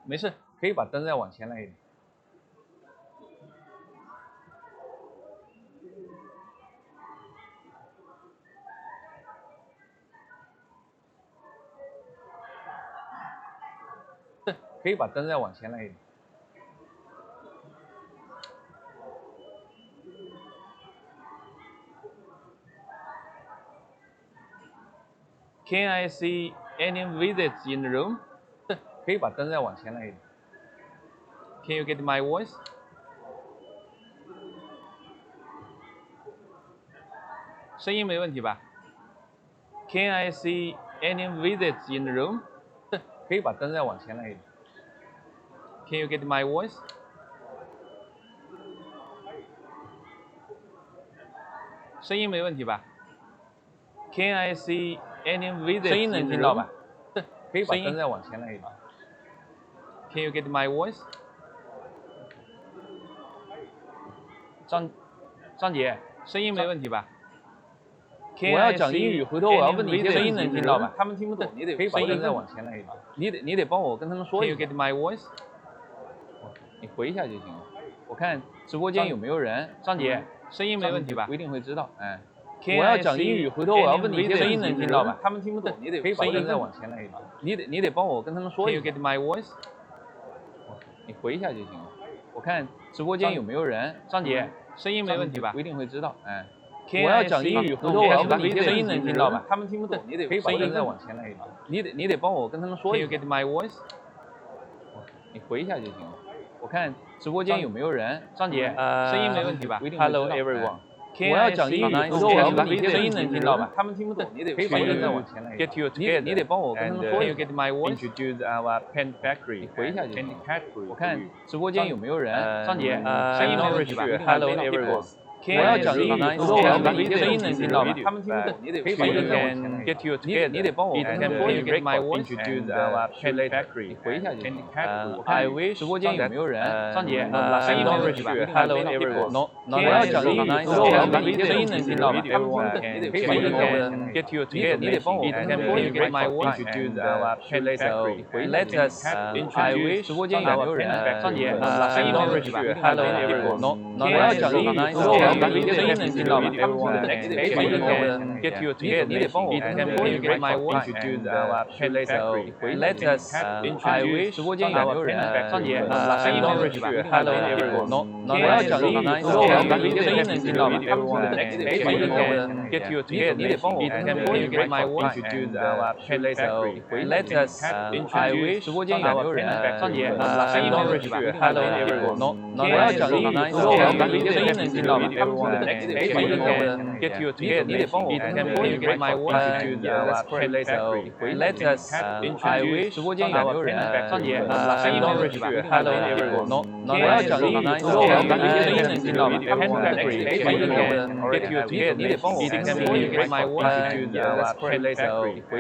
没事，可以把灯再往前来一点。可以把灯再往前来一点。Can I see any visits in the room? 可以把灯再往前来一点。Can you get my voice? 声音没问题吧 ？Can I see any visits in the room? 可以把灯再往前来一点。Can you get my voice? 声音没问题吧 ？Can I see any visits? 声音能听到吧？可以把灯再往前来一点。Can you get my voice? 张姐，声音没问题吧？我要讲英语，回头我要问你一些声音能听到吧？他们听不懂，你得可以把灯再往前来一点。你得帮我跟他们说一下。Can you get my voice? 你回一下就行了。我看直播间有没有人？张姐，声音没问题吧？不一定会知道。哎，我要讲英语，回头我要问你一些声音能听到吧？他们听不懂，你得可以把灯再往前来一点。你得帮我跟他们说一下。Can you get my voice? 你回一下就行了。我看直播间有没有人？张姐，声音没问题吧？不一定会知道。哎。我要讲英语，回头我要问你一些声音能听到吧？他们听不懂，你得可以把灯再往前来一点。你得帮我跟他们说一下。Can you get my voice? 你回一下就行了。我看直播间有没有人？张姐，声音没问题吧？不一定会知道。Hello everyone. 我要讲英语，回头我要问你一些声音能听到吧？他们听不懂，你得可以把灯再往前来一点。你得帮我跟他们说一下。Can you get my voice? Introduce our pen factory. 你回一下就行了。我看直播间有没有人？张姐，声音没问题吧 ？Hello everyone. 我要讲英语，回头我要问你一些声音能听到吧？他们听不懂，你得可以把灯再往前来一点。你得帮我跟他们说一下。Get my voice. Introduce our pen factory. 你回一下就行了。我看直播间有没有人？张姐，声音没问题吧 ？Hello everyone. 我要讲英语，回头我要问你一些声音能听到吧？他们听不懂，你得可以把灯再往前来一点。你得帮我跟他们说一下。Get my voice. Introduce our pen factory. Let us introduce. 直播间有没有人？张姐，声音没问题吧 ？Hello everyone. 我要讲英语，回头我要问你一些声音能听到吧？他们听不懂，你得可以把灯再往前来一点。你得帮我跟他们说一下。Get my voice. Introduce our pen factory. Let us introduce. 直播间有没有人？张姐，声音没问题吧 ？Hello everyone. 我要讲英语，回头我要问你一些声音能听到吧？他们听不懂，你得可以把灯再往前来一点。你得帮我跟他们说一下。Get my voice. Introduce our pen factory. Let us introduce. 直播间有没有人？张姐，声音没问题吧 ？Hello everyone. 我要讲英语，回头我要问你一些声音能听到吧？他们听不懂，你得可以把灯再往前来一点。你得帮我跟他们说一下。Get my voice. Introduce our pen factory. Let us introduce. 直播间有没有人？张姐，声音没问题吧 ？Hello everyone. 我要讲英语，回头我要问你一些声音能听到吧？他们听不懂，你得可以把灯再往前来一点。你得帮我跟他们说一下。Get my voice. Introduce our pen factory. Let us introduce. 直播间有没有人？张姐，声音没问题吧 ？Hello everyone. 我要讲英语，回头我要问你一些声音能听到吧？他们听不懂，你得可以把灯再往前来一点。你得帮我跟他们说一下。Get my voice. Introduce our pen factory.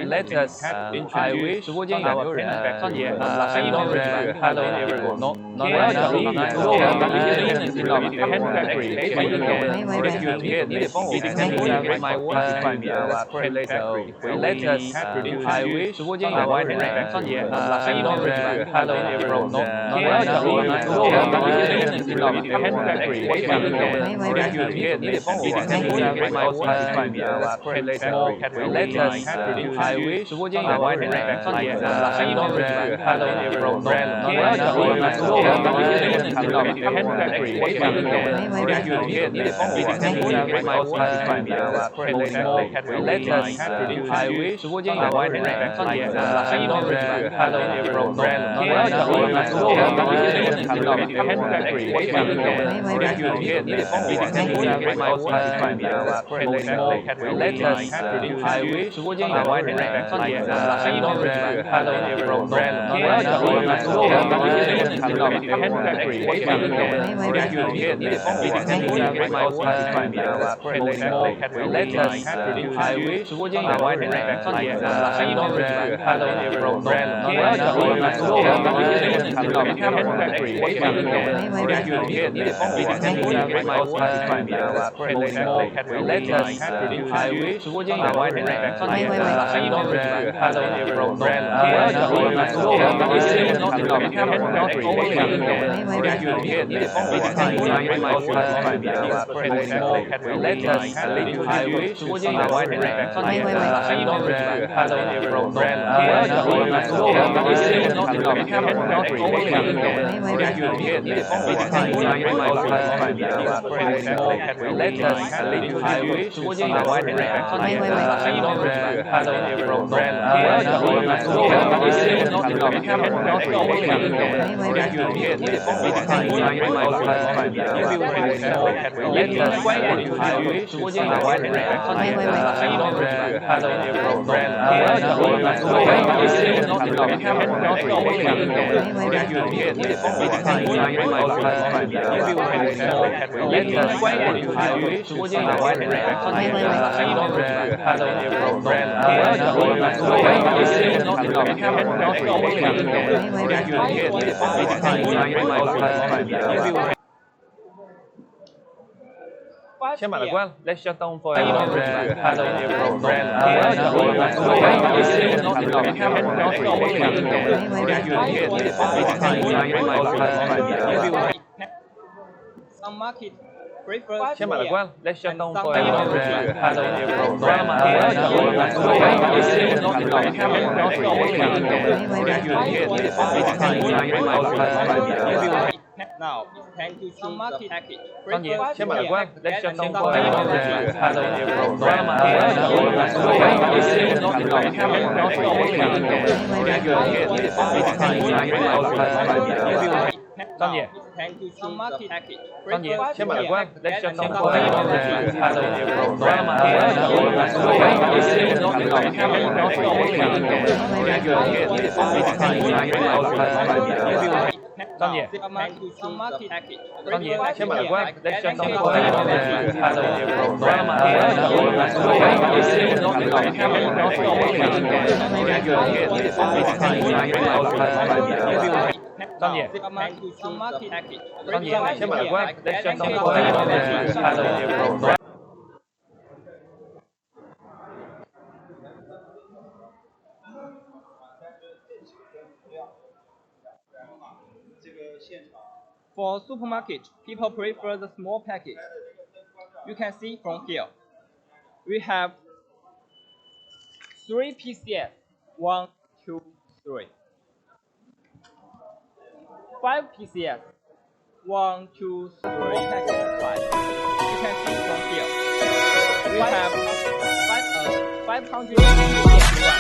Let us introduce. 直播间有没有人？张姐，声音没问题吧 ？Hello everyone. 我要讲英语，回头我要问你一些声音能听到吧？他们听不懂，你得可以把灯再往前来一点。你得帮我跟他们说一下。Get my voice. Introduce our pen factory. Let us introduce. 直播间有没有人？张姐，声音没问题吧 ？Hello everyone. 我要讲英语，回头我要问你一些声音能听到吧？他们听不懂，你得可以把灯再往前来一点。你得帮我跟他们说一下。Get my voice. Introduce our pen factory. Let us introduce. 直播间有没有人？张姐，声音没问题吧 ？Hello everyone. 我要讲英语，回头我要问你一些声音能听到吧？他们听不懂，你得可以把灯再往前来一点。你得帮我跟他们说一下。Get my voice. Introduce our pen factory. Let us introduce. 直播间有没有人？张姐，声音没问题吧 ？Hello everyone. 我要讲英语，回头我要问你一些声音能听到吧？他们听不懂，你得可以把灯再往前来一点。你得帮我跟他们说一下。Get my voice. Introduce our pen factory. Let us introduce. 直播间有没有人？张姐，声音没问题吧 ？Hello everyone. 我要讲英语，回头我要问你一些声音能听到吧？他们听不懂，你得可以把灯再往前来一点。你得帮我把那个 my voice let us I wish 直播间有外人来，声音没问题吧？我要讲英语，所有的一些人都听到，他们标准都听到。你得帮我把那个 my voice let us I wish 直播间有外人来，声音没问题吧？我要讲英语，所有的一些人都听到，他们标准都听到。你得帮我把那个 my voice let us I wish 直播间有外人来，声音没问题吧？我要讲英语，所有的一些人都听到，他们标准都听到。你得帮我把那个 my voice let us I wish 直播间有外人来，声音没问题吧？我要讲英语，所有的一些人都听到，他们标准都听到。你得帮我把那个 my voice let us I wish 直播间有外人来，声音没问题吧？我要讲英语，所有的一些人都听到，他们标准都听到。你得帮我把那个 my voice先把它关了 ，Let's shut down for a moment。我要讲英语，所有的一些人都听到，他们标准都听到。你得帮我把那个 my voice Some market prefer 先把它关了 ，Let's shut down for a moment。关了吗？我要讲英语，所有的一些人都听到，他们标准都听到。你得帮我把那个 my voice now it's time to choose the package. 张姐，先把它关 ，Let's shut down for a moment。关了吗？我要讲英语，所有的一些人都听到，他们标准都听到。你得帮我把那个 my voice 张姐。 It's time to choose the package. 张姐，先把它关 ，Let's shut down for a moment。关了吗？我要讲英语，所有的一些人都听到，他们标准都听到。你得帮我把那个 my voice 张姐，Some market package. 张姐，先把它关 ，Let's shut down for a moment。关了吗？我要讲英语，所有的一些人都听到，他们标准都听到。你得帮我把那个 my voice 张姐，Some market package. 张姐，先把它关 ，Let's shut down for a moment。For supermarket, people prefer the small package. You can see from here. We have 3 PCS. 1, 2, 3. 5 PCS. 1, 2, 3. Package 5. You can see from here. We have 500 PCS. 1.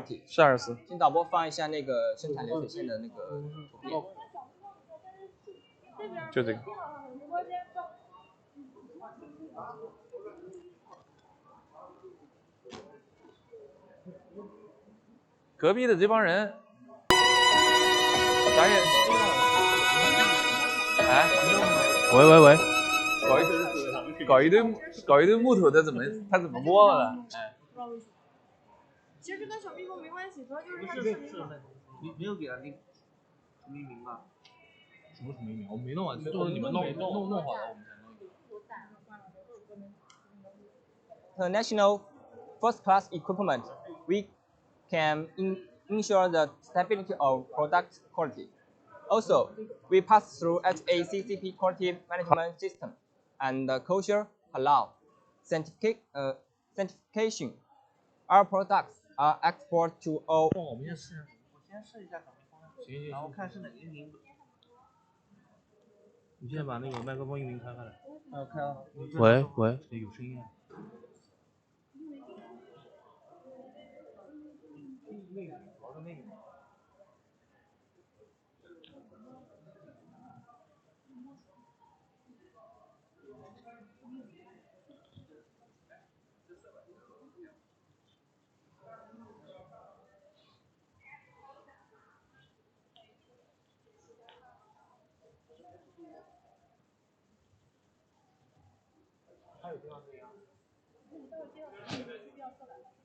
quality。14。请导播放一下那个生产流水线的那个图片。就这个。隔壁的这帮人，咱也，哎，喂，搞一堆木头，他怎么摸了？哎。其实这跟小蜜蜂没关系，主要就是它你没有给他那除名名吗？什么除名名？我没弄完，就是你们弄好了，我们才弄。The national first-class equipment, we can ensure the stability of product quality. Also, we pass through HACCP quality management system and kosher halal certification. Our products are export to all. 我们先试，我先试一下小蜜蜂，行，然后看是哪个音频。你现在把那个麦克风音频开开来。开了。喂，有声音啊。那个主要是那个。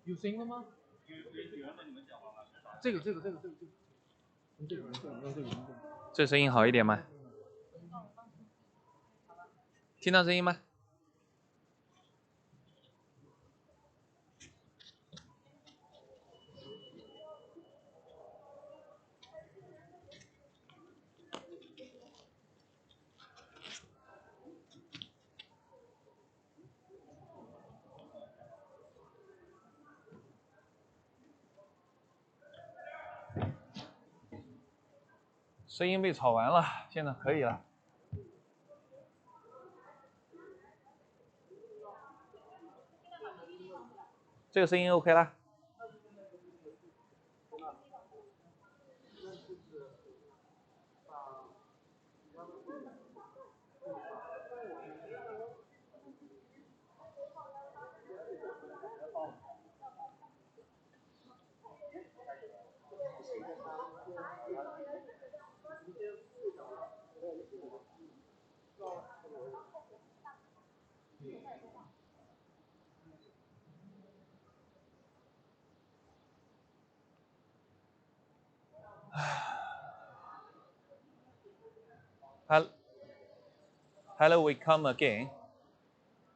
有声音了吗？这个。这声音好一点吗？听到声音吗？声音被吵完了，现在可以了。这个声音 OK 啦。Hello, we come again.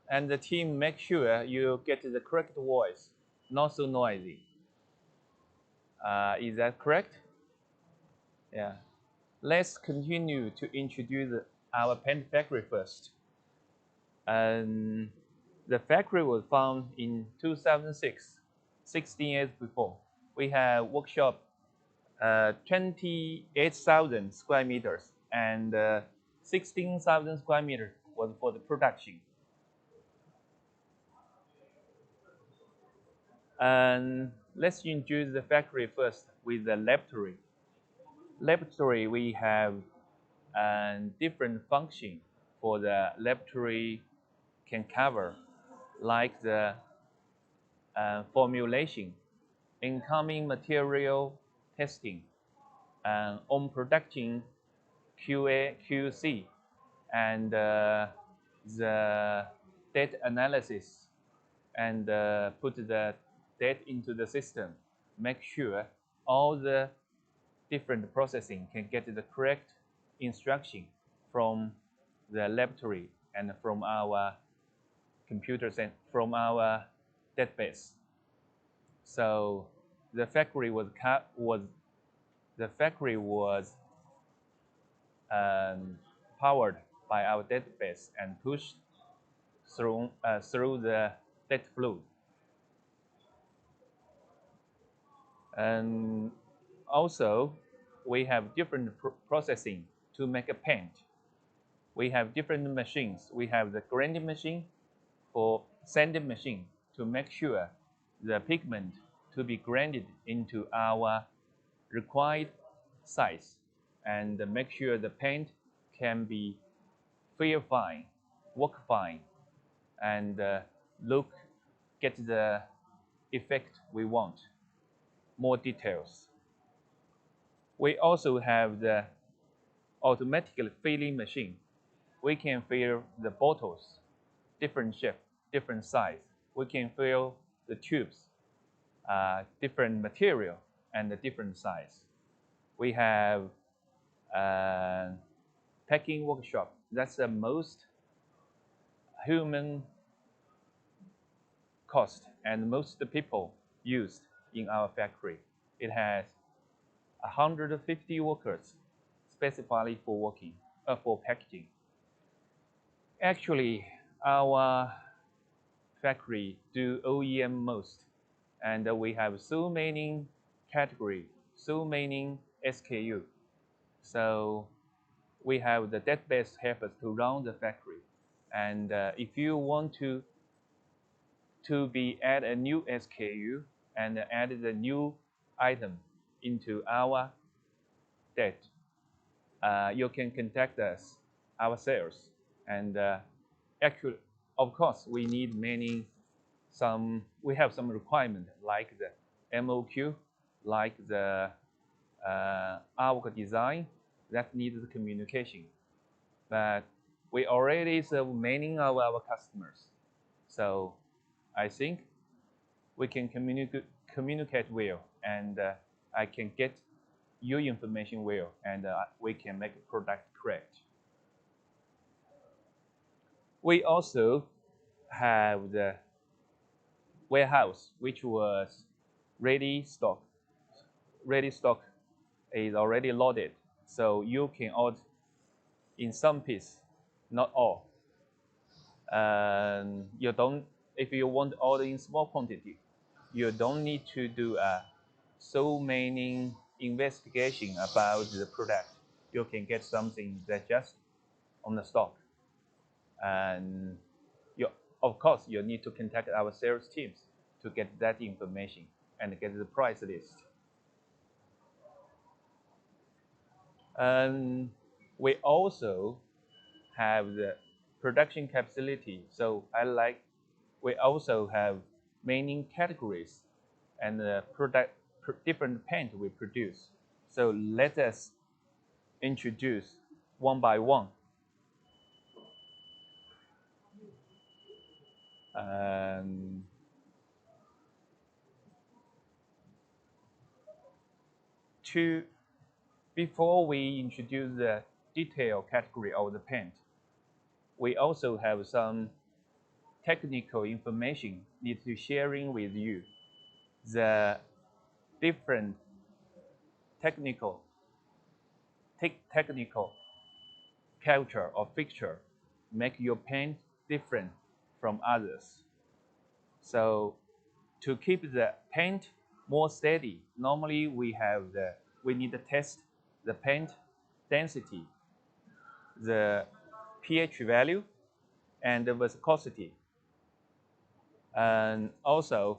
And the team make sure you get the correct voice, not so noisy. Is that correct? Yeah. Let's continue to introduce our paint factory first. The factory was found in 2006, 16 years before. We have workshop 28,000 square meters and 16,000 square meters was for the production. And let's introduce the factory first with the laboratory. Laboratory, we have different function for the laboratory can cover, like the formulation, incoming material testing, on production QA, QC, and the data analysis, and put the data into the system, make sure all the different processing can get the correct instruction from the laboratory and from our computers and from our database. So the factory was powered by our database and pushed through the data flow. And also, we have different processing to make a paint. We have different machines. We have the grinding machine for sanding machine to make sure the pigment to be grinded into our required size and make sure the paint can be feel fine, work fine, and get the effect we want. More details. We also have the automatically filling machine. We can fill the bottles, different shape, different size. We can fill the tubes, different material and a different size. We have packing workshop. That's the most human cost and most people used in our factory. It has 150 workers specifically for working for packaging. Actually, our factory do OEM most, and we have so many category, so many SKU. So we have the database help us to run the factory. And if you want to be add a new SKU and add the new item into our data, you can contact us, our sales. And actually, of course, we need we have some requirement like the MOQ, like the artwork design that needs the communication. But we already serve many of our customers. So I think we can communicate well, and I can get your information well, and we can make a product correct. We also have the warehouse, which was ready stock. Ready stock is already loaded, so you can order in some piece, not all. And if you want to order in small quantity, you don't need to do so many investigation about the product. You can get something that just on the stock. And of course, you need to contact our sales teams to get that information and get the price list. And we also have the production capacity. So we also have many categories and different paint we produce. So let us introduce one by one. Before we introduce the detail category of the paint, we also have some technical information need to sharing with you. The different technical culture or fixture make your paint different from others. So to keep the paint more steady, normally we need to test the paint density, the pH value, and the viscosity. And also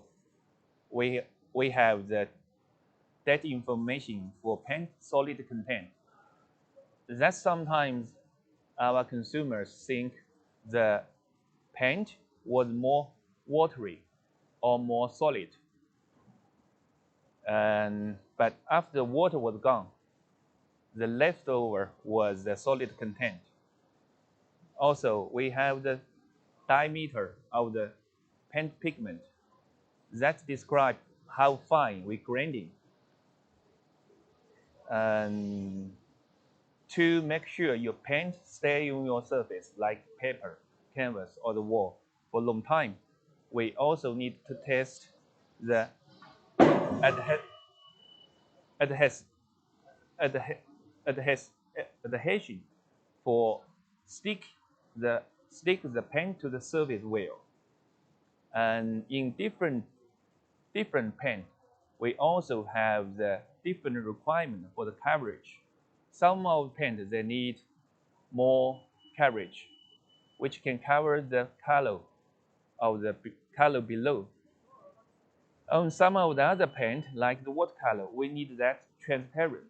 we have that information for paint solid content. That sometimes our consumers think the paint was more watery or more solid. But after the water was gone, the leftover was the solid content. Also, we have the diameter of the paint pigment. That describes how fine we grinding. And to make sure your paint stay on your surface like paper, canvas, or the wall for a long time, we also need to test the adhesion for stick the paint to the surface well. And in different paint, we also have the different requirement for the coverage. Some of paint they need more coverage, which can cover the color of the color below. On some of the other paint, like the watercolor, we need that transparent.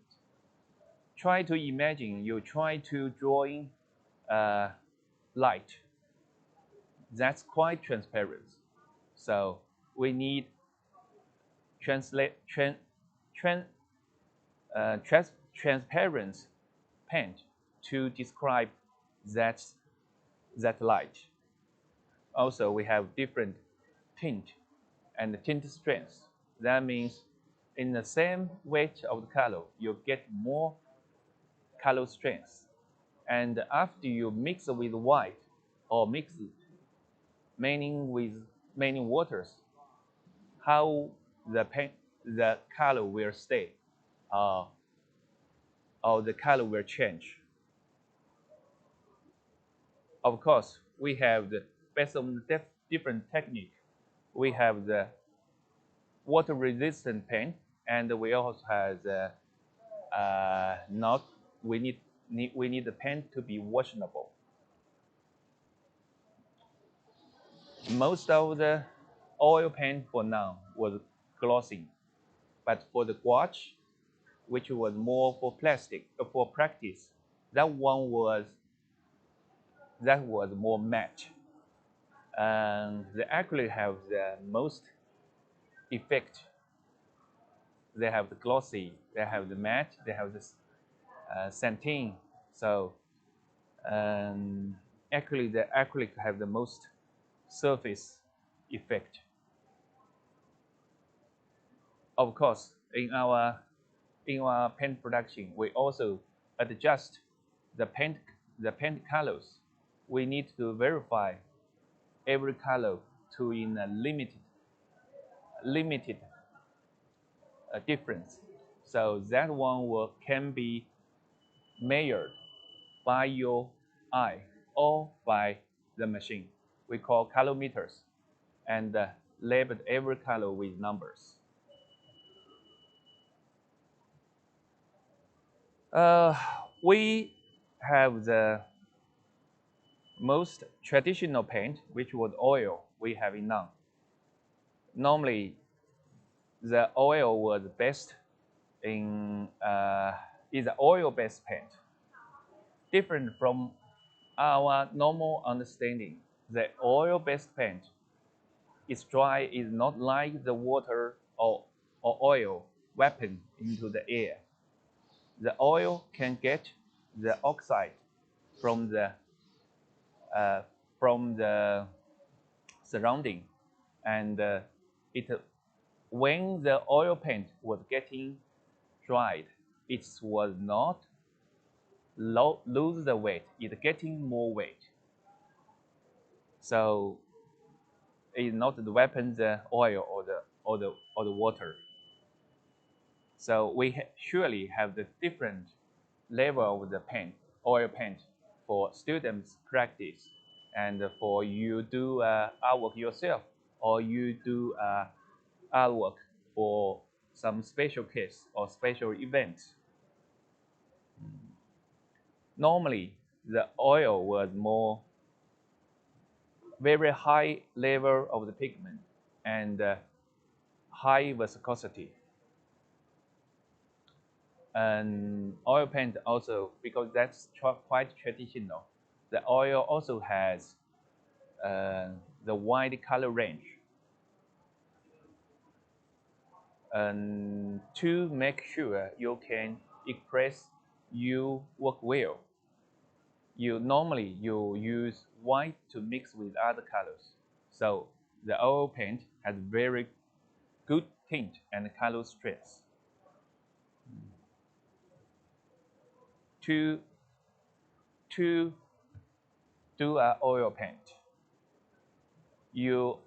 Try to imagine you try to drawing light. That's quite transparent. So we need transparent paint to describe that, that light. Also, we have different tint and tint strength. That means in the same weight of the color, you get more color strength. And after you mix with white or mix with many waters, how the color will stay, or the color will change. Of course, we have the based on the different technique. We have the water-resistant paint, and we also have the not. We need the paint to be washable. Most of the oil paint for now was glossy, but for the gouache, which was more for for practice, that was more matte. And they actually have the most effect. They have the glossy, they have the matte, they have the satin. So actually, the acrylic have the most surface effect. Of course, in our paint production, we also adjust the paint colors. We need to verify every color to in a limited difference. So that one can be measured by your eye or by the machine. We call color meters, and labeled every color with numbers. We have the most traditional paint, which was oil, we have in none. Normally, the oil was best in is oil-based paint. Different from our normal understanding, the oil-based paint is dry, is not like the water or oil weapon into the air. The oil can get the oxide from the surrounding, and when the oil paint was getting dried, it was not lose the weight; it's getting more weight. So it's not the weapon, the oil or the water. So we surely have the different level of the paint, oil paint, for students practice, and for you do artwork yourself, or you do artwork for some special case or special event. Normally, the oil was more very high level of the pigment and high viscosity. And oil paint also, because that's quite traditional, the oil also has the wide color range. And to make sure you can express your work well, you normally use white to mix with other colors. So the oil paint has very good tint and color strength. To do an oil paint, you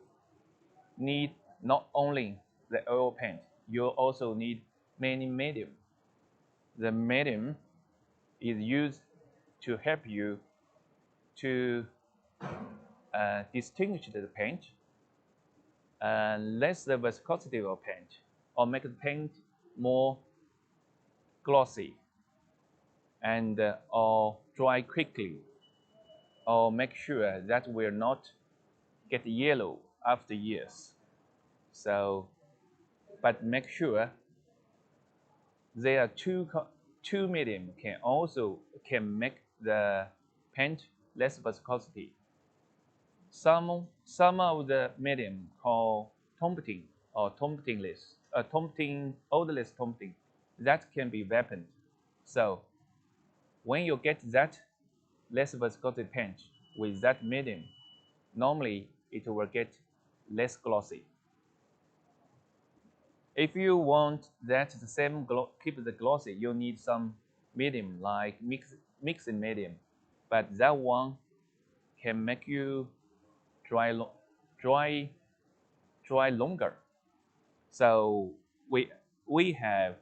need not only the oil paint, you also need many medium. The medium is used to help you to distinguish the paint, less the viscosity of paint, or make the paint more glossy, and or dry quickly, or make sure that will not get yellow after years. So but make sure there are two medium can make the paint less viscosity. Some of the medium called Tomting or Tomtingless, odorless Tomting, that can be weaponed. So when you get that less viscosity paint with that medium, normally it will get less glossy. If you want that the same keep the glossy, you need some medium like mixing medium, but that one can make you dry longer. So we have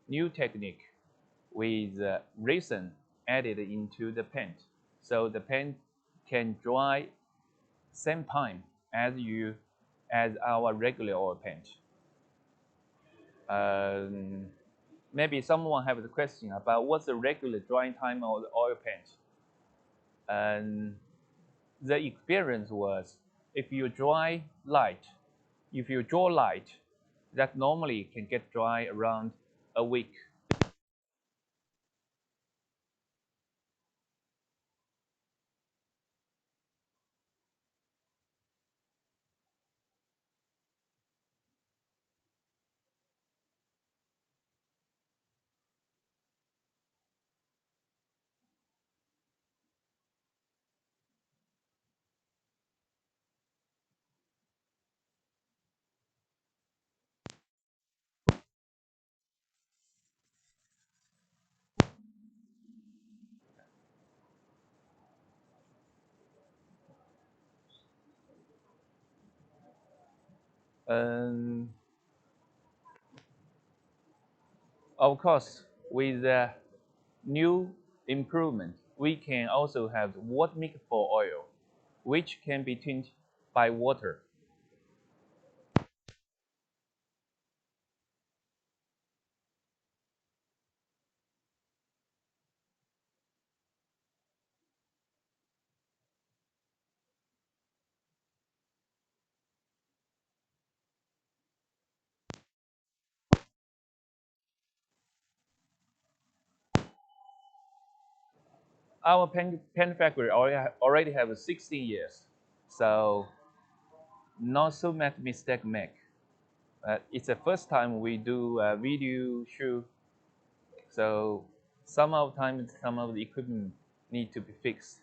new technique with resin added into the paint, so the paint can dry same time as our regular oil paint. Maybe someone have a question about what's the regular drying time of the oil paint. And the experience was if you draw light, that normally can get dry around a week. Of course, with the new improvement, we can also have water mix for oil, which can be tinted by water. Our paint factory already have 16 years, so not so much mistake make. It's the first time we do a video shoot, so some of the equipment need to be fixed.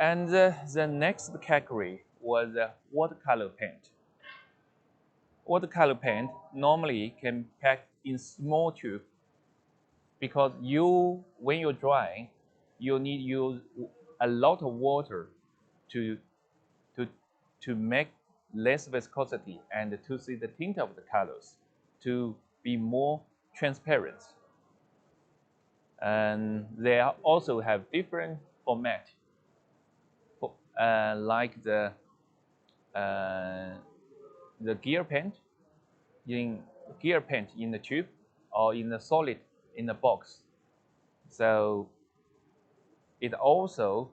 And the next category was watercolor paint. Watercolor paint normally can pack in small tube because when you're drying, you need use a lot of water to make less viscosity and to see the tint of the colors to be more transparent. And they also have different format, like the gear paint in the tube or in the solid in the box. So it also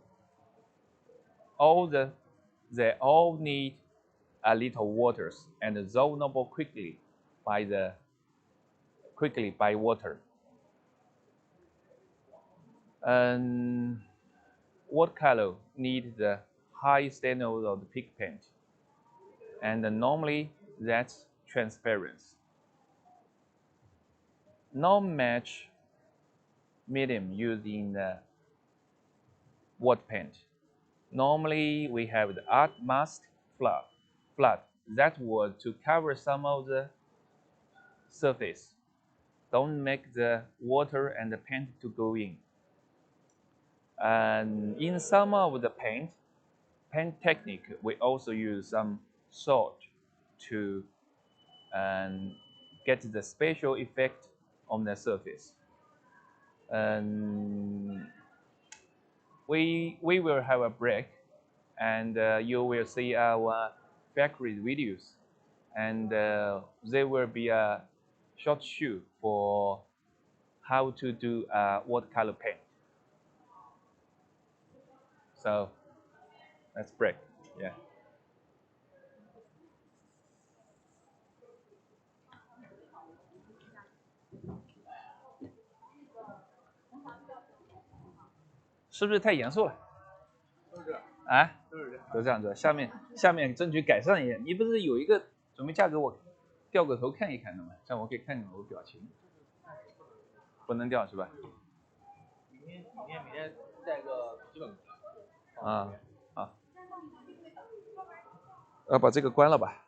they all need a little waters and dissolvable quickly by water. And watercolor need the high standard of the peak paint, and normally that's transparent. Non-match medium used in the water paint. Normally we have the art mask flood that was to cover some of the surface. Don't make the water and the paint to go in. And in some of the paint technique, we also use some salt to get the spatial effect on the surface. And we will have a break, and you will see our factory videos, and there will be a short shoot for how to do watercolor paint. So let's break. Yeah. 是不是太严肃了？都是这样。啊？都是这样。都这样子，下面争取改善一点。你不是有一个准备嫁给我，掉个头看一看的吗？这样我可以看看我表情。不能掉是吧？明天带个笔记本过来。啊啊。要把这个关了吧。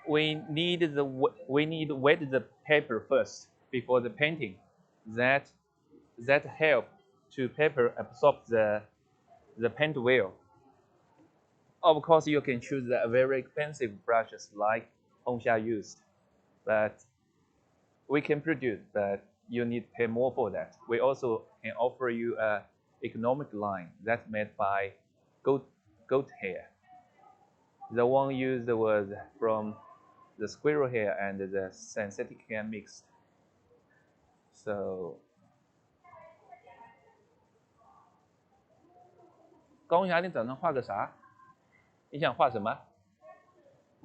we need wet the paper first before the painting. That help to paper absorb the paint well. Of course, you can choose the very expensive brushes like Hongxia used, but we can produce, but you need to pay more for that. We also can offer you a economic line that's made by goat hair. The one used was from the squirrel hair and the synthetic hair mixed. So，高红霞，你打算画个啥？你想画什么？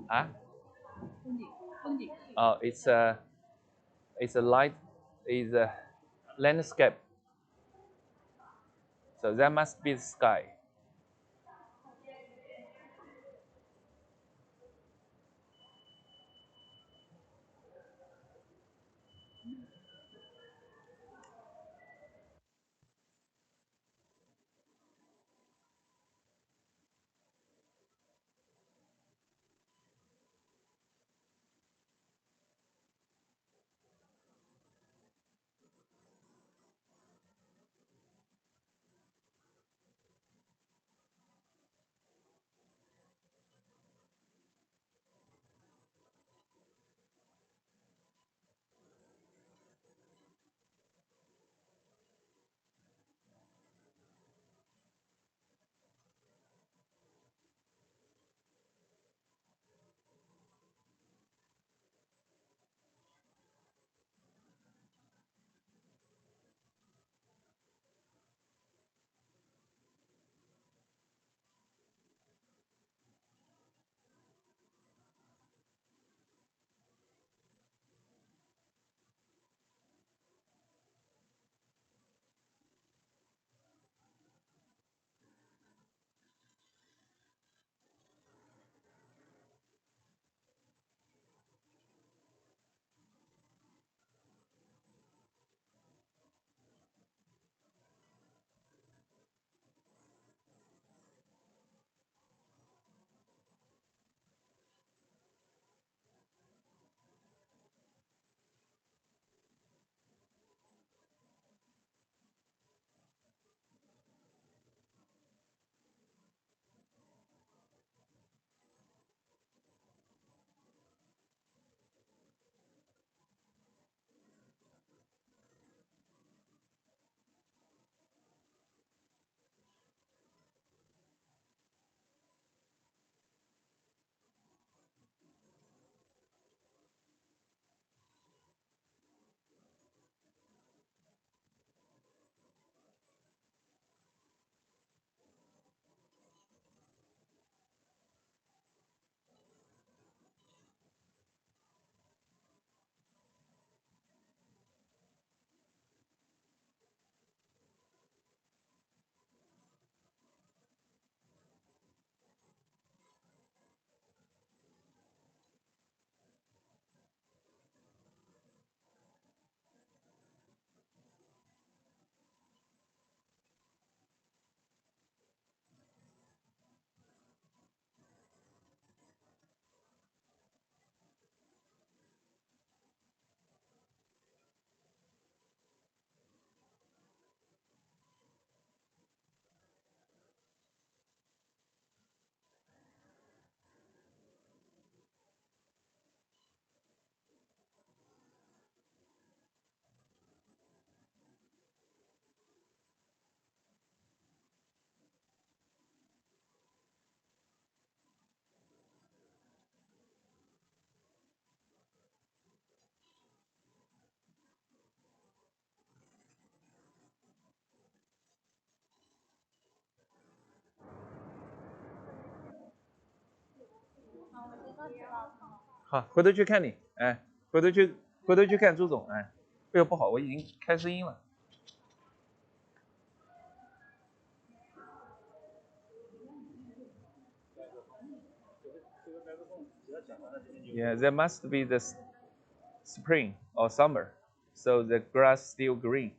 啊？Oh, it's a landscape. So that must be the sky.好，回头去看你，哎，回头去看朱总，哎，哎呦不好，我已经开声音了。Yeah, there must be the spring or summer, so the grass still green.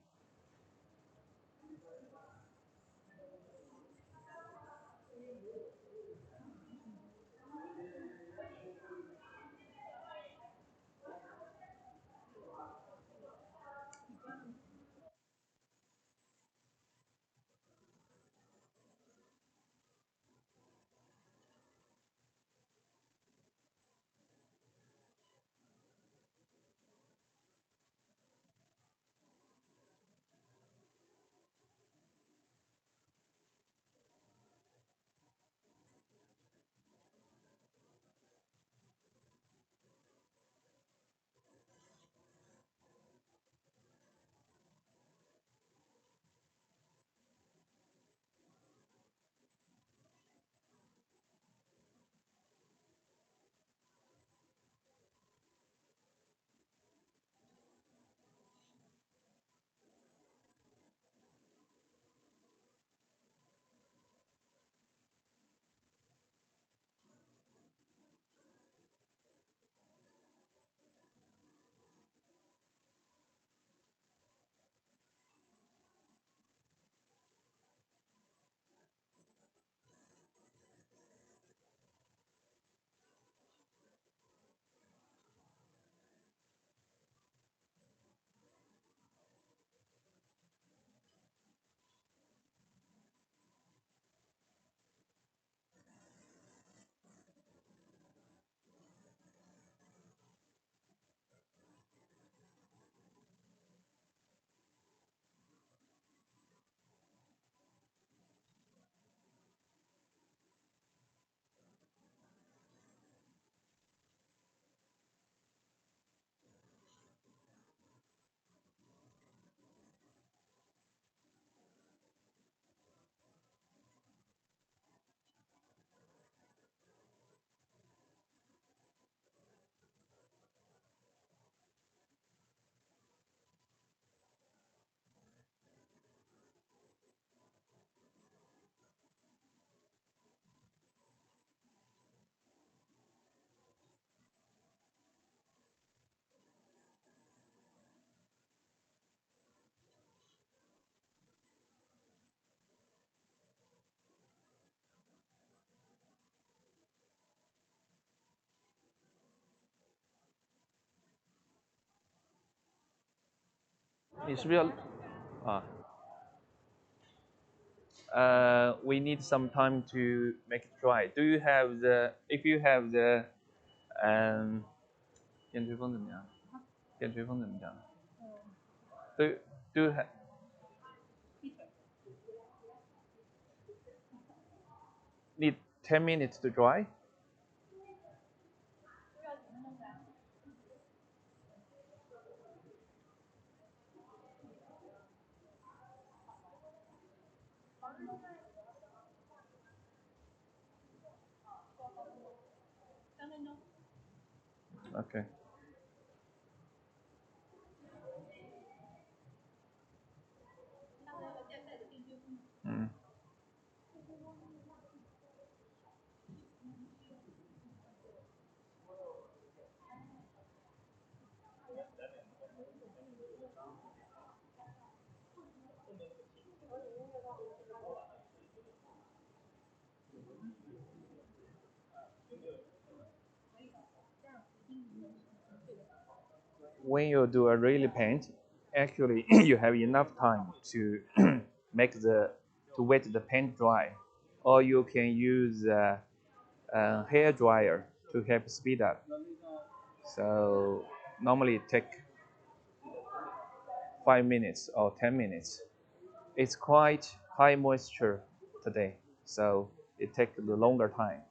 你是不是要啊？We need some time to make it dry. Do you have the? If you have the, 电吹风怎么样？电吹风怎么讲？Do you have? Need 10 minutes to dry? Okay. Mm. When you do a really paint, actually you have enough time to make the to wet the paint dry, or you can use a hair dryer to help speed up. So normally it take 5 minutes or 10 minutes. It's quite high moisture today, so it takes the longer time.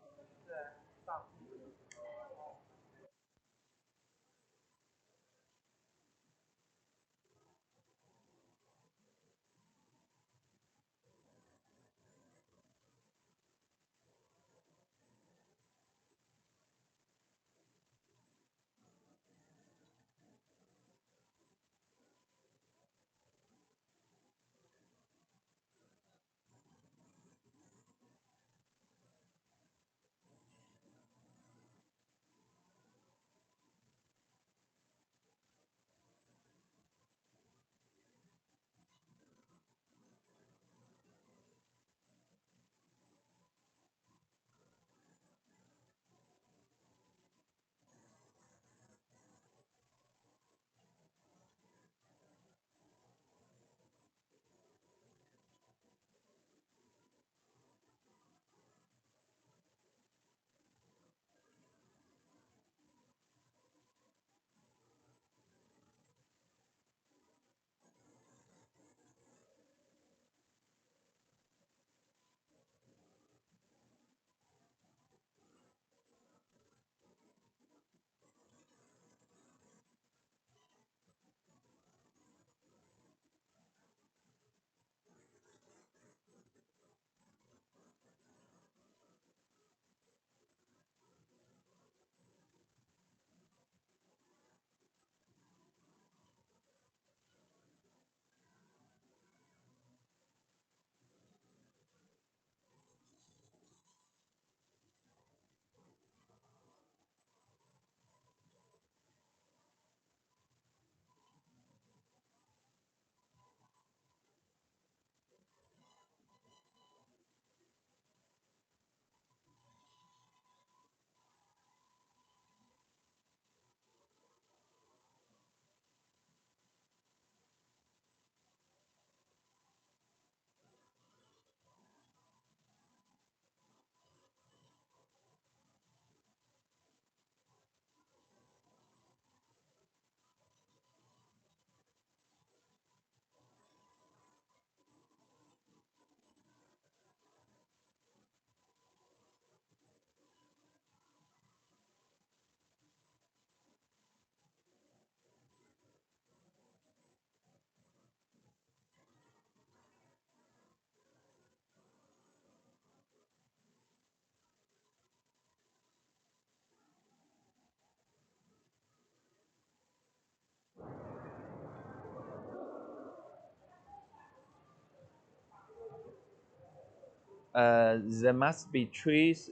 There must be trees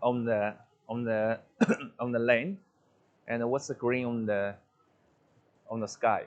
on the on the on the lane, and what's the green on the sky?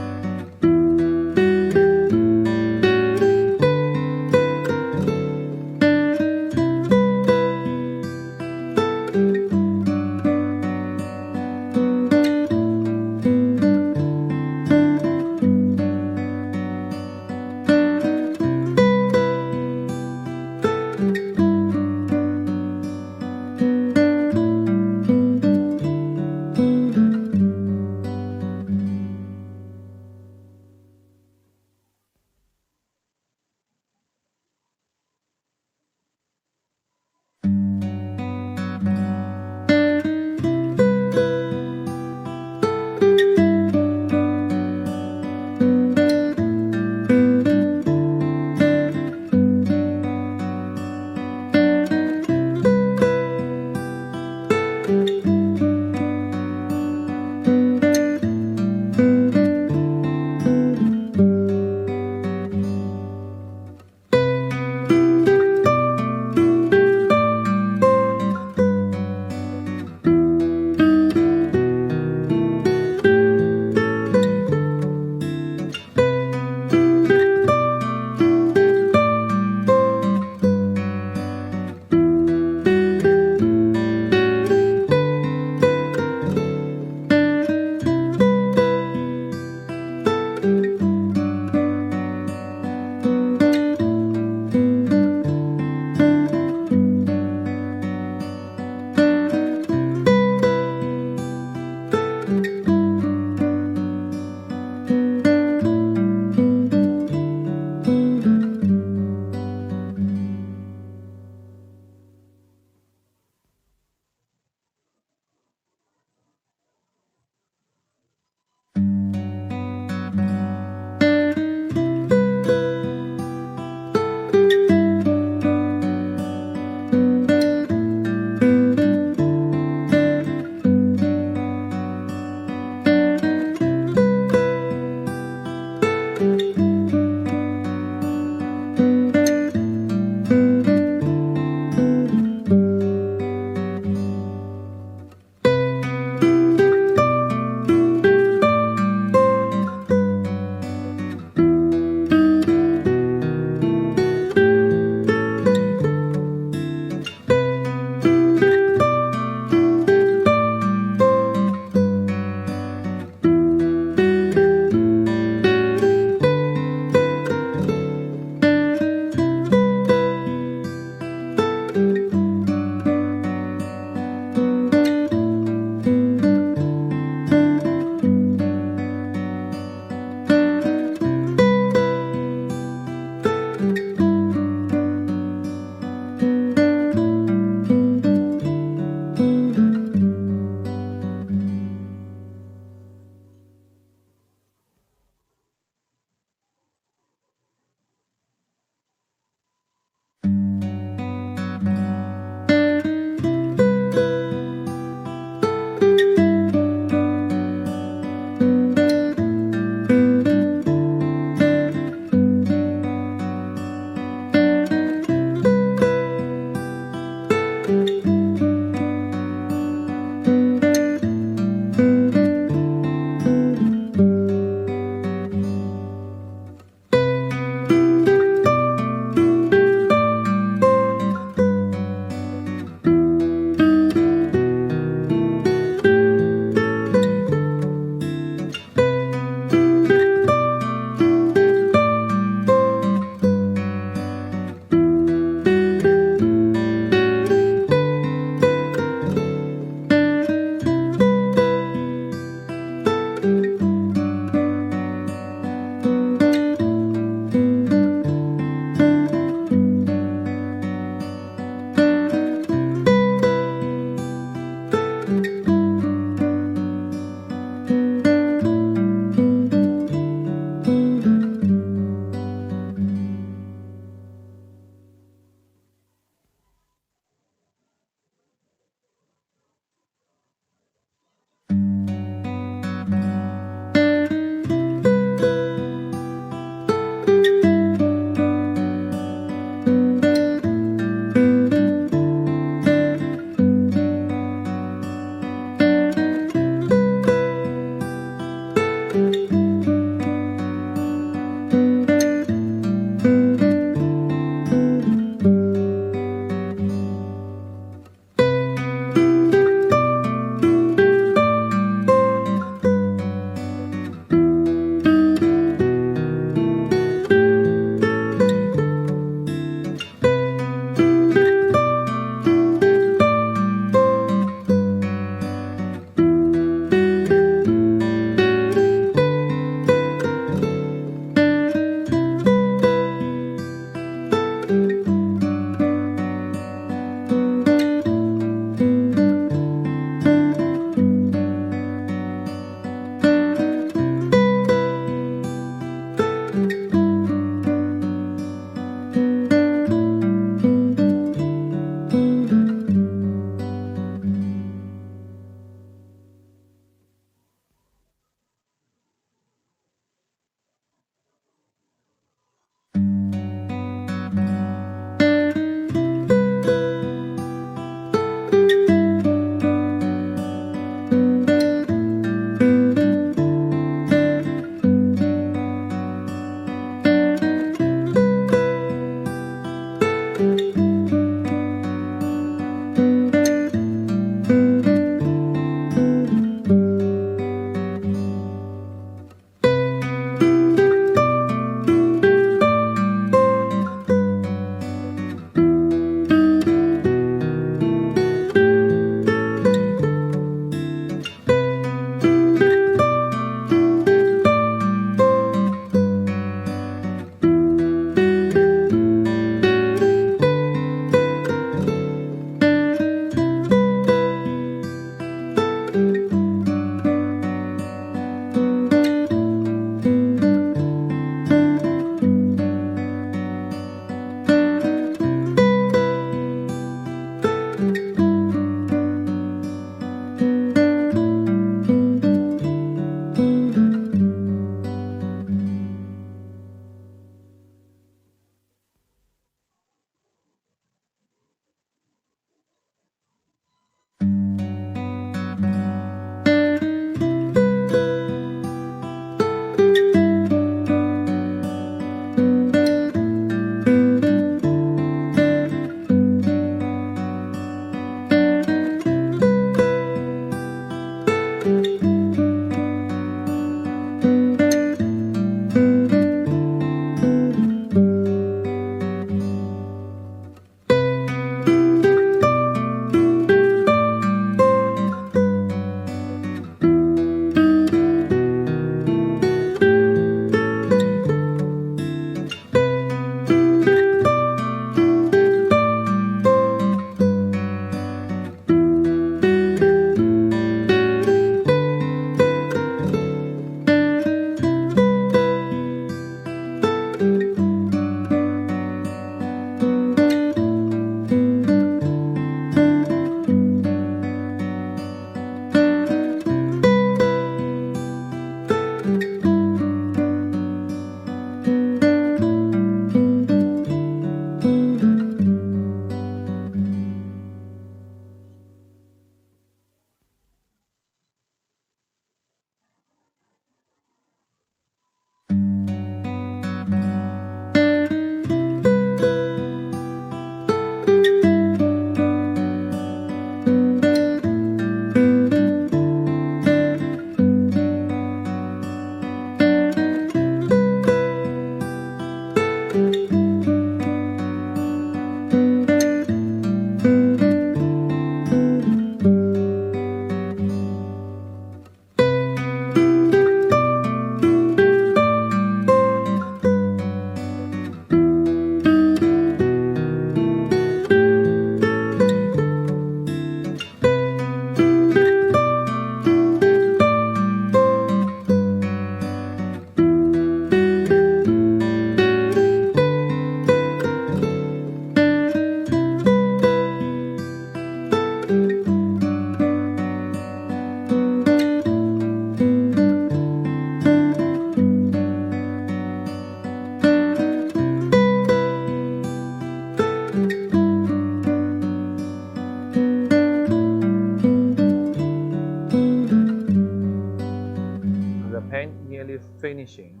nearly finishing.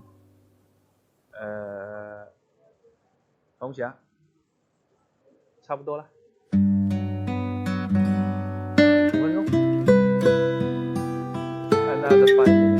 同学，差不多了，5分钟。Another 5 minutes.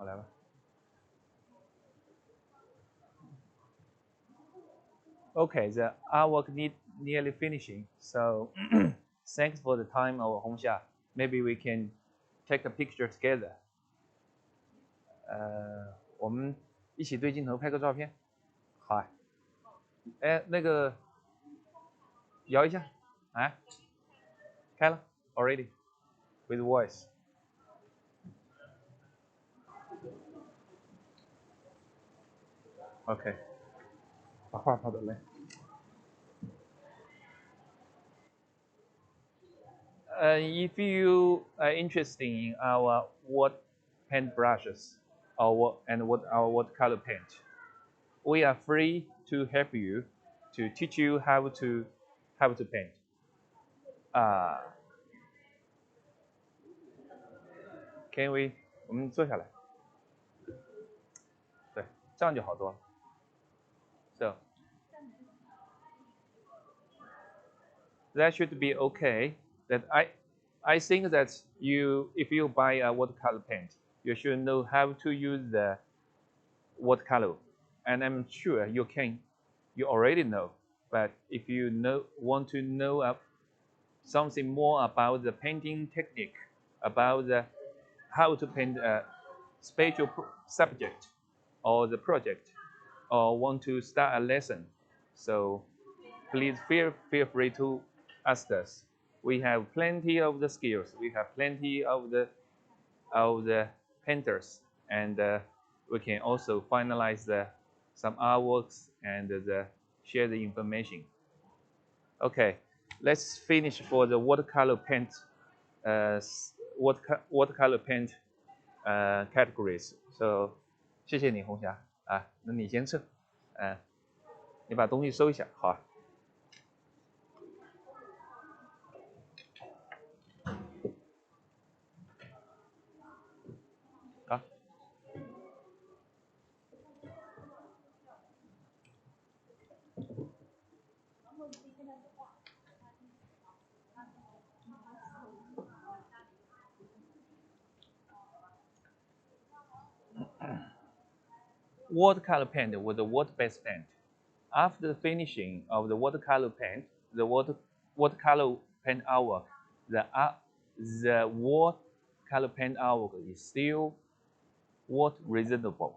我来吧。Okay, the artwork nearly finishing. So thanks for the time, Hongxia. Maybe we can take a picture together. 我们一起对镜头拍个照片。好啊。哎，那个摇一下，哎，开了 already with voice。OK， 把话跑得累。If you are interested in our water paint brushes or our watercolor paint, we are free to help you to teach you how to paint. Can we? 我们坐下来。对，这样就好多了。So that should be okay. That I think that if you buy a watercolor paint, you should know how to use the watercolor, and I'm sure you already know. But if you want to know something more about the painting technique, about how to paint a special subject or the project, or want to start a lesson, so please feel free to ask us. We have plenty of the skills. We have plenty of the painters, and we can also finalize some artworks and share the information. Okay, let's finish for the watercolor paint. Watercolor paint categories. So, 谢谢你，红霞啊，那你先撤，你把东西收一下，好啊。好。Watercolor paint was a water-based paint. After the finishing of the watercolor paint, the watercolor paint artwork, the watercolor paint artwork is still water resistable.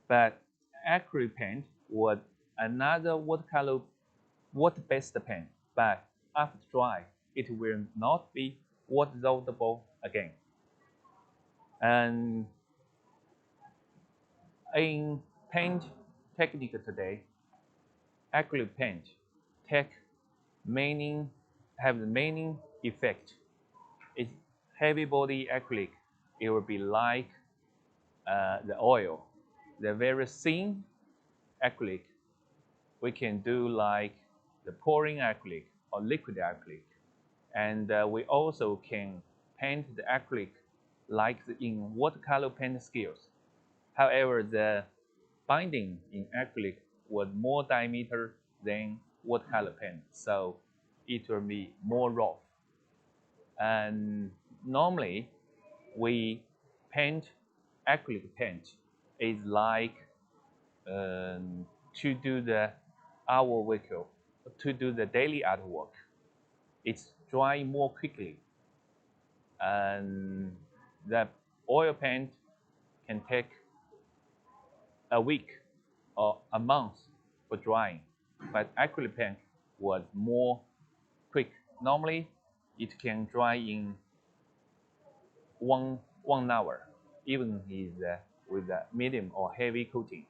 But acrylic paint was another water-based paint, but after dry, it will not be water resolvable again. And in paint technique today, acrylic paint have the main effect. It's heavy body acrylic. It will be like the oil. The very thin acrylic we can do like the pouring acrylic or liquid acrylic, and we also can paint the acrylic like in watercolor paint skills. However, the binding in acrylic was more diameter than watercolor paint, so it will be more rough. And normally, we paint acrylic paint is like to do the artwork, to do the daily artwork. It's dry more quickly, and the oil paint can take a week or a month for drying, but acrylic paint was more quick. Normally, it can dry in one hour, even with a medium or heavy coating.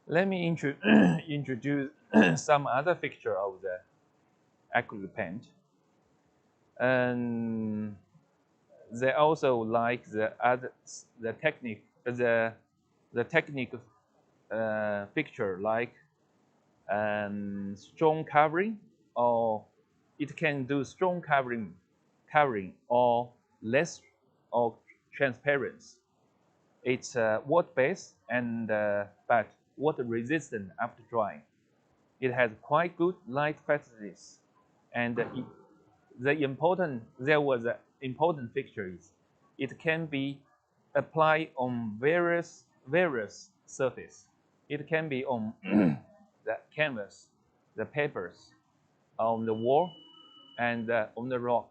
Let me introduce some other feature of the acrylic paint. And they also like the technique picture, like strong covering, or it can do strong covering or less or transparency. It's water based and but water resistant after drying. It has quite good light facilities, and there was an important feature is it can be apply on various surface. It can be on the canvas, the papers, on the wall, and on the rock,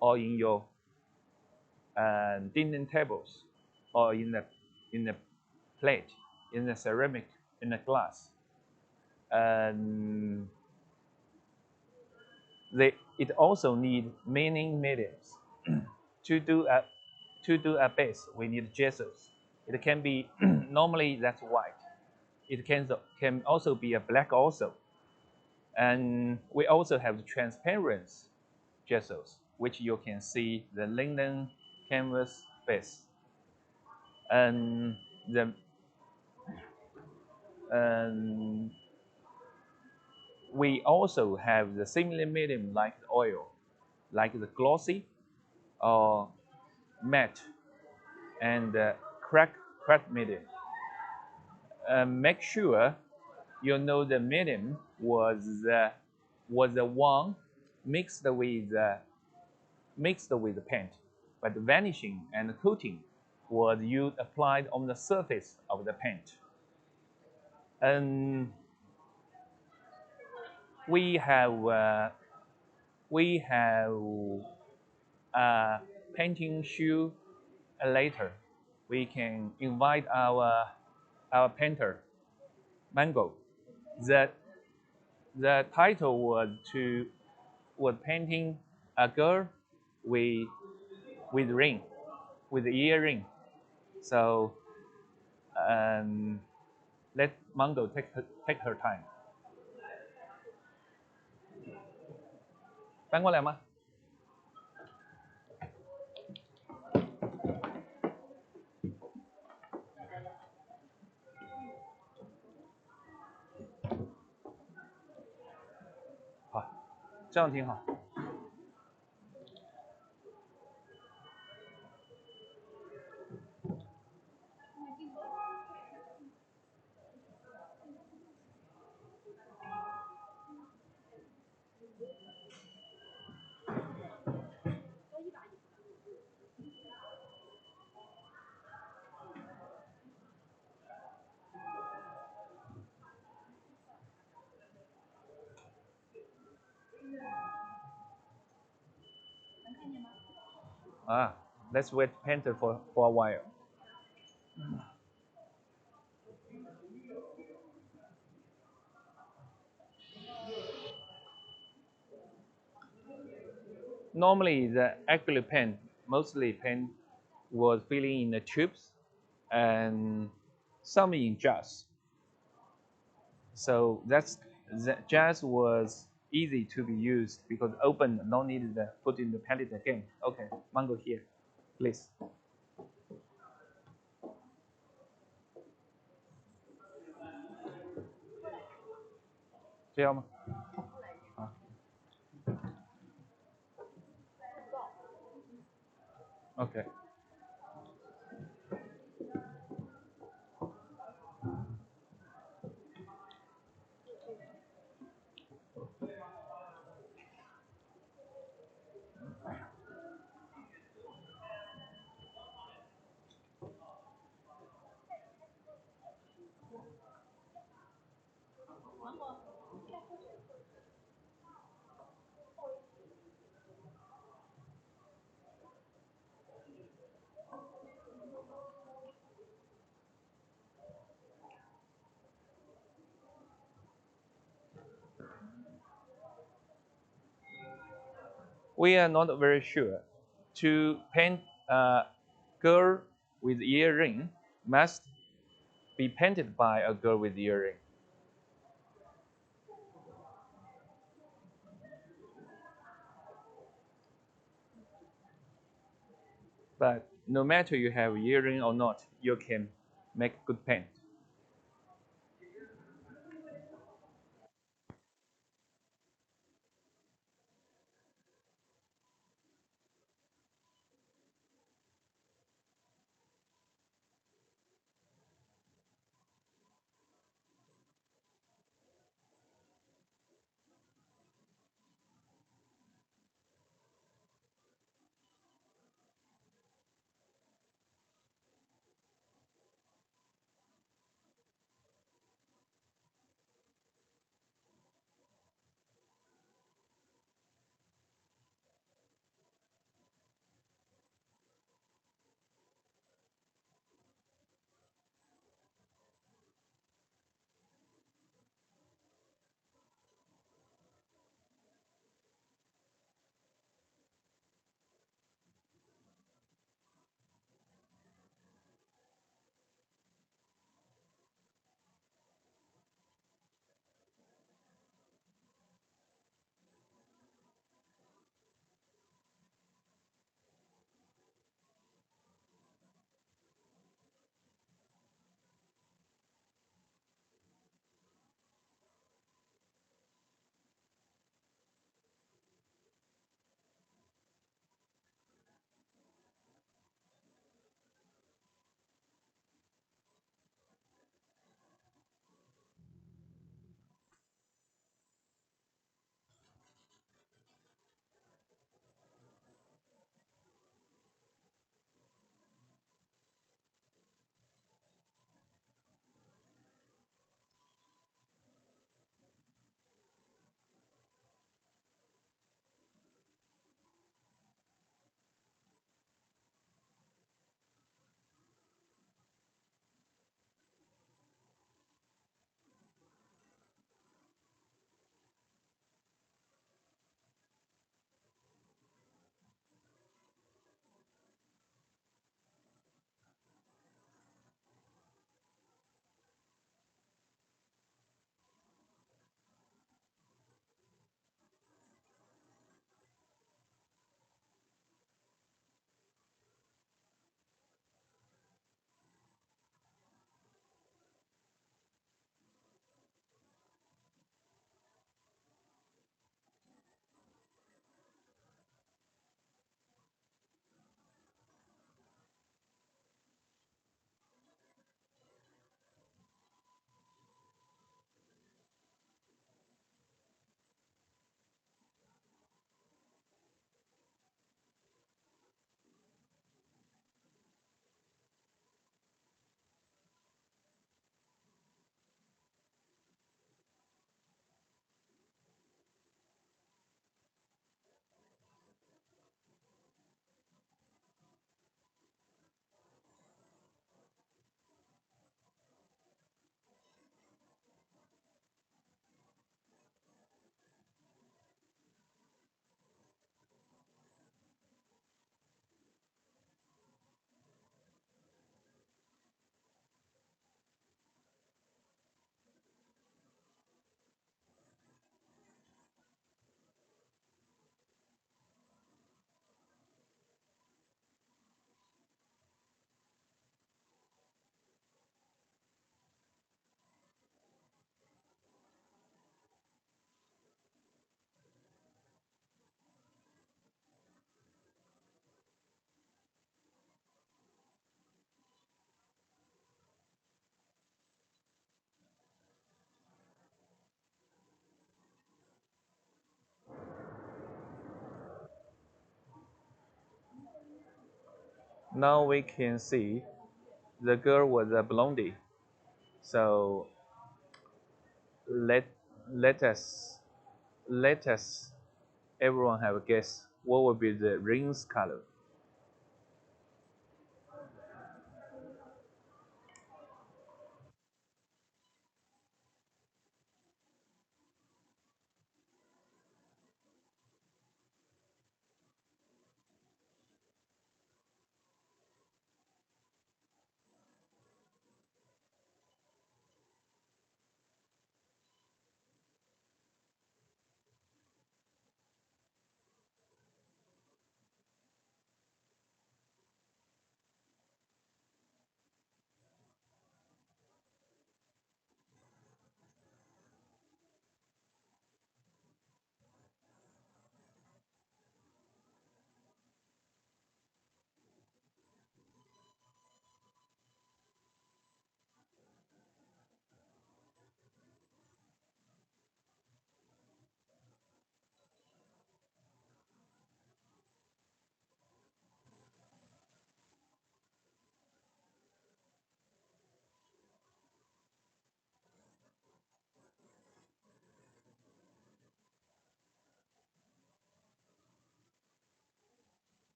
or in your dining tables, or in the plate, in the ceramic, in the glass. And it also need many mediums. to do a base, we need gesso. It can be normally that's white. It can also be a black also. And we also have the transparent gessos, which you can see the linen canvas base. And the and we also have the similar medium like the oil, like the glossy or matte and crack medium. Make sure you know the medium was the one mixed with the paint, but the vanishing and the coating was used applied on the surface of the paint. And we have a painting show later. We can invite our painter, Mango. That the title was painting a girl with ring, with the earring. So let Mango take her time. 搬过来吗？好，这样挺好。Let's wait painter for a while. Normally, the acrylic paint, mostly paint was filling in the tubes and some in jars. So the jars was easy to be used because open, no need to put in the palette again. Okay, Mango here, please. 这样吗？啊。OK。We are not very sure. To paint a girl with earring must be painted by a girl with earring. But no matter you have earring or not, you can make good paint. Now we can see the girl was a blondie. So let let us let us everyone have a guess. What would be the ring's color?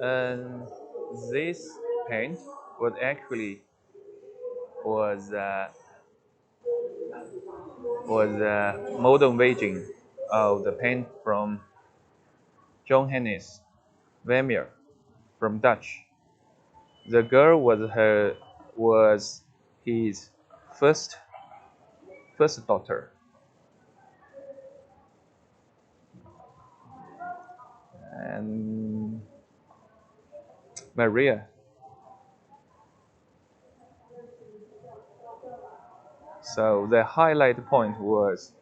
And this paint was actually was uh, was a modern version of the paint from Johannes Vermeer from Dutch. The girl was his first daughter, and Maria. So the highlight point was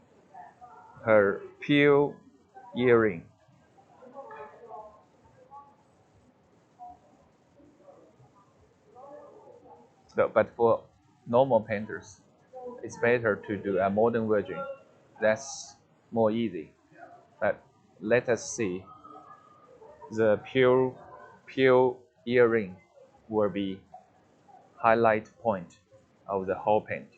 her pearl earring. So, but for normal painters, it's better to do a modern version. That's more easy. But let us see. The pearl earring will be highlight point of the whole paint.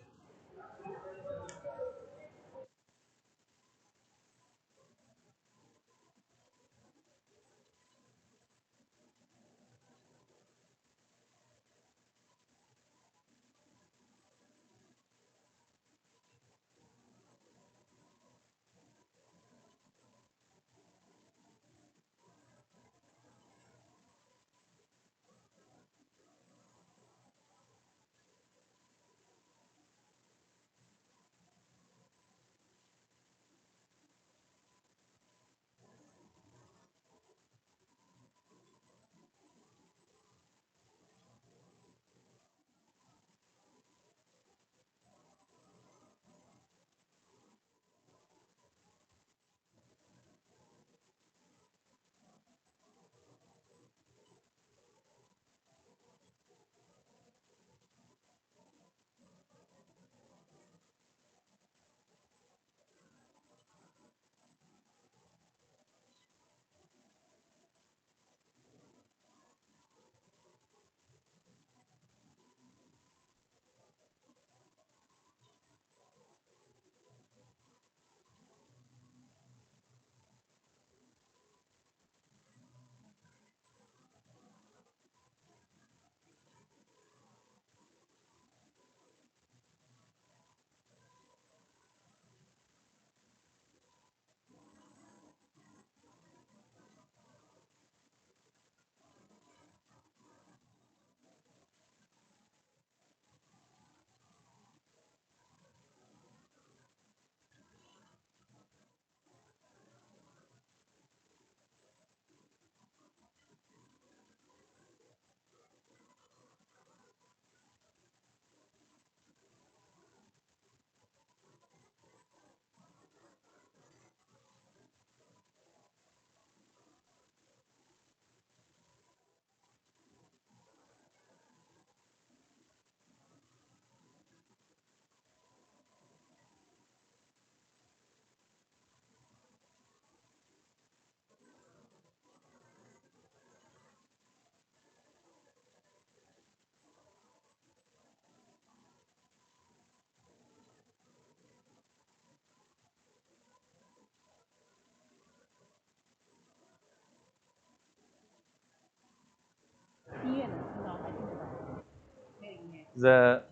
The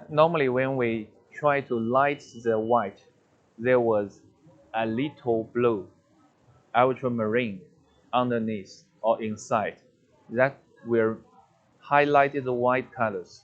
normally when we try to light the white, there was a little blue, ultramarine underneath or inside. That will highlight the white colors.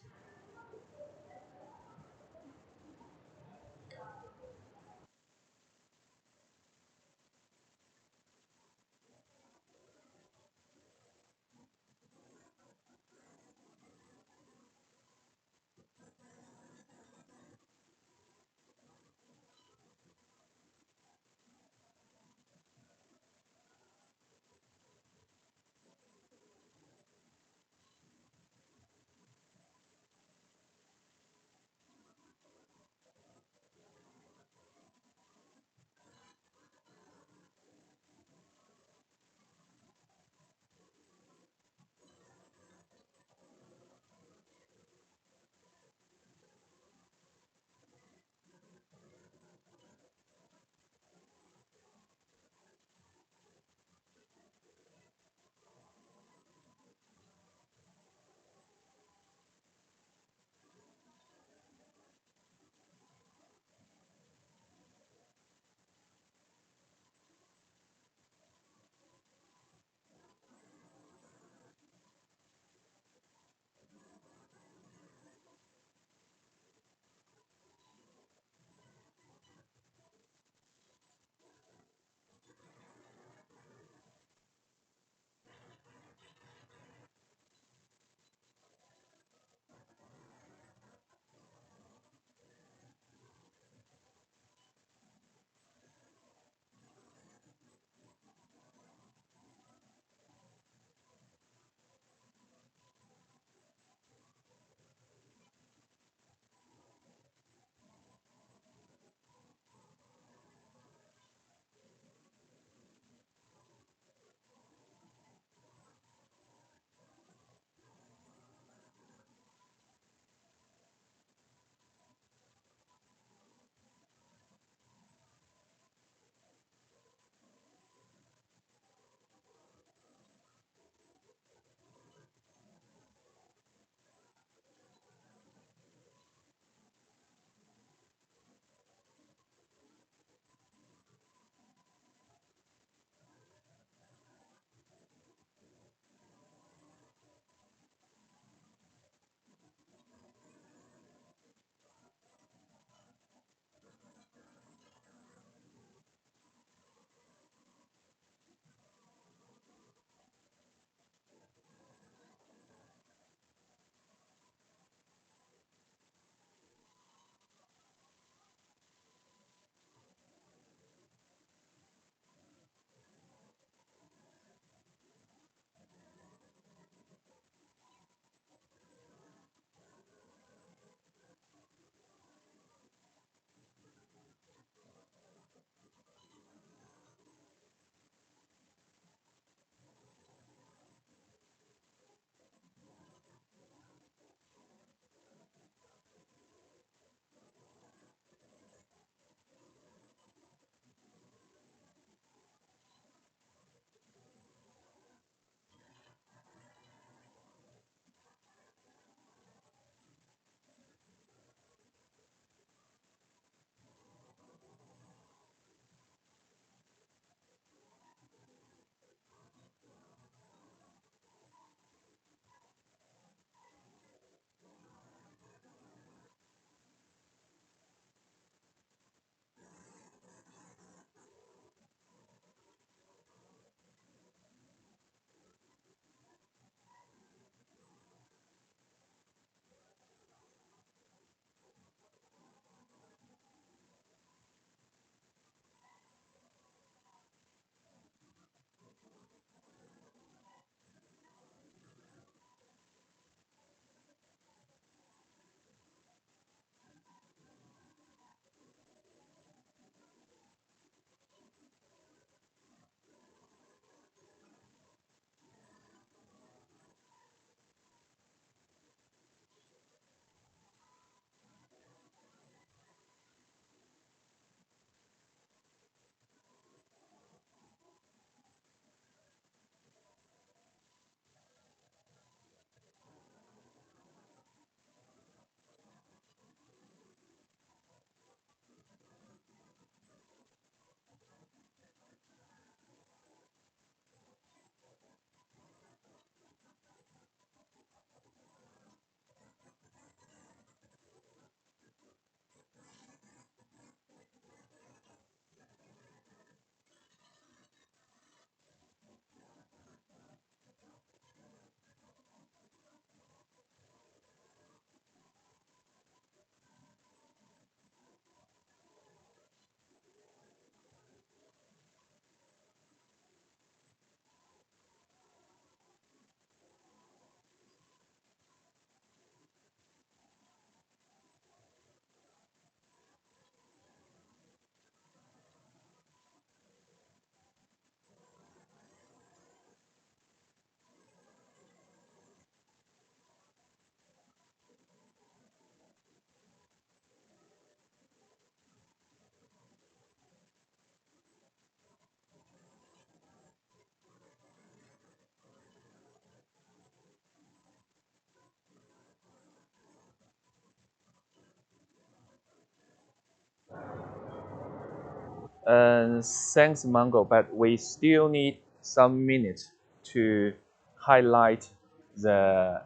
Thanks, Mango, but we still need some minutes to highlight the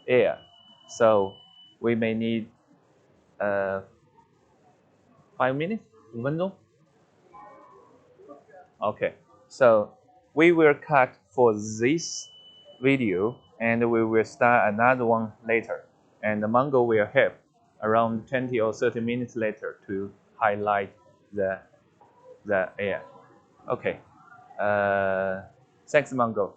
air. So we may need 5 minutes, 5分钟. Okay, so we will cut for this video and we will start another one later. And the Mango will help around 20 or 30 minutes later to highlight the air. Okay, thanks Mango.